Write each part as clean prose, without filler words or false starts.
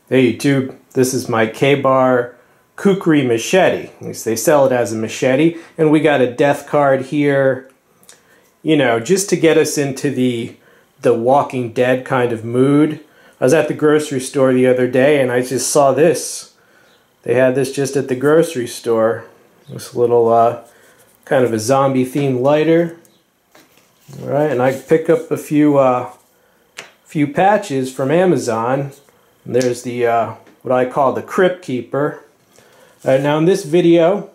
Hey YouTube, this is my Ka-Bar Kukri Machete. At least they sell it as a machete. And we got a death card here, you know, just to get us into the Walking Dead kind of mood. I was at the grocery store the other day and I just saw this. They had this just at the grocery store. This little kind of a zombie themed lighter. Alright, and I picked up a few patches from Amazon. And there's the what I call the Crypt Keeper. Now in this video,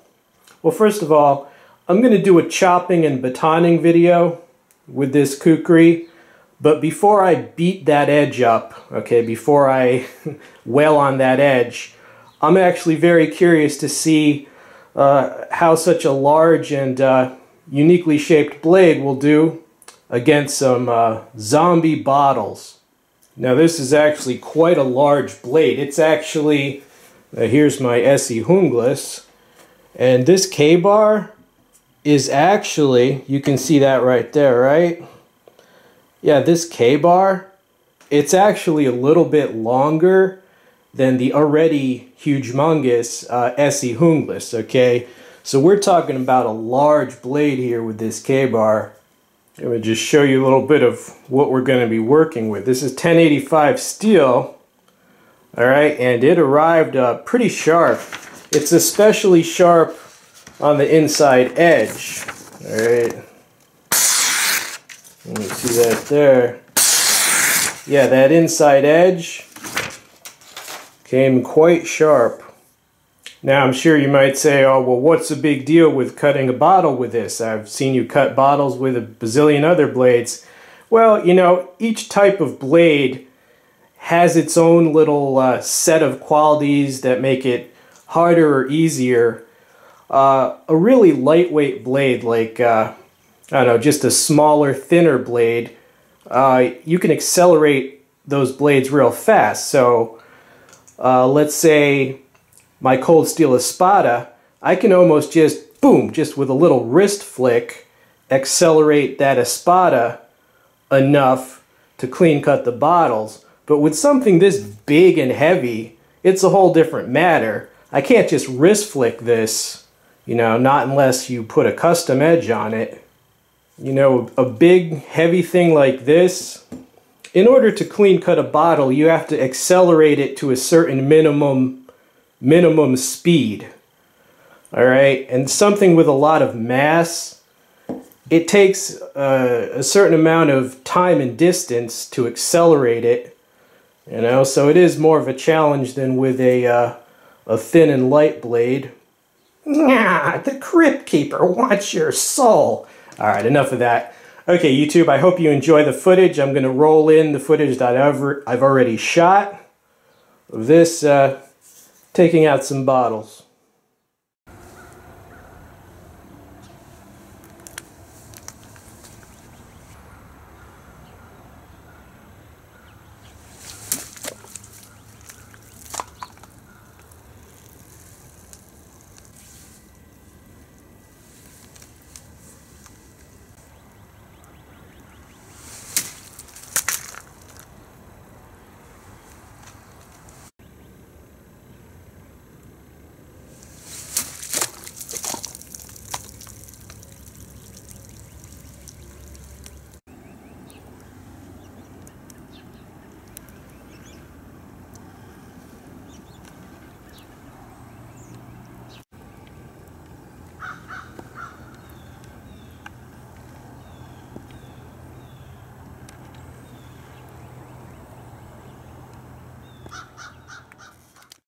well, first of all, I'm going to do a chopping and batoning video with this kukri. But before I beat that edge up, okay, before I wail on that edge, I'm actually very curious to see how such a large and uniquely shaped blade will do against some zombie bottles. Now this is actually quite a large blade. It's actually, here's my Essie Hunglis, and this Ka-Bar is actually, you can see that right there, right? Yeah, this Ka-Bar, it's actually a little bit longer than the already humongous Essie Hunglis, okay? So we're talking about a large blade here with this Ka-Bar. Let me just show you a little bit of what we're going to be working with. This is 1085 steel, alright, and it arrived pretty sharp. It's especially sharp on the inside edge, alright. Let me see that there. Yeah, that inside edge came quite sharp. Now I'm sure you might say, oh, well, what's the big deal with cutting a bottle with this? I've seen you cut bottles with a bazillion other blades. Well, you know, each type of blade has its own little set of qualities that make it harder or easier. A really lightweight blade, like, I don't know, just a smaller, thinner blade, you can accelerate those blades real fast. So, let's say my cold steel espada, I can almost just, boom, just with a little wrist flick, accelerate that espada enough to clean cut the bottles. But with something this big and heavy, it's a whole different matter. I can't just wrist flick this, you know, not unless you put a custom edge on it. You know, a big, heavy thing like this, in order to clean cut a bottle, you have to accelerate it to a certain minimum speed. Alright, and something with a lot of mass, it takes a certain amount of time and distance to accelerate it, you know, so it is more of a challenge than with a thin and light blade. Nah, the Crypt Keeper wants your soul. Alright, enough of that. Okay, YouTube, I hope you enjoy the footage. I'm going to roll in the footage that I've already shot of this taking out some bottles.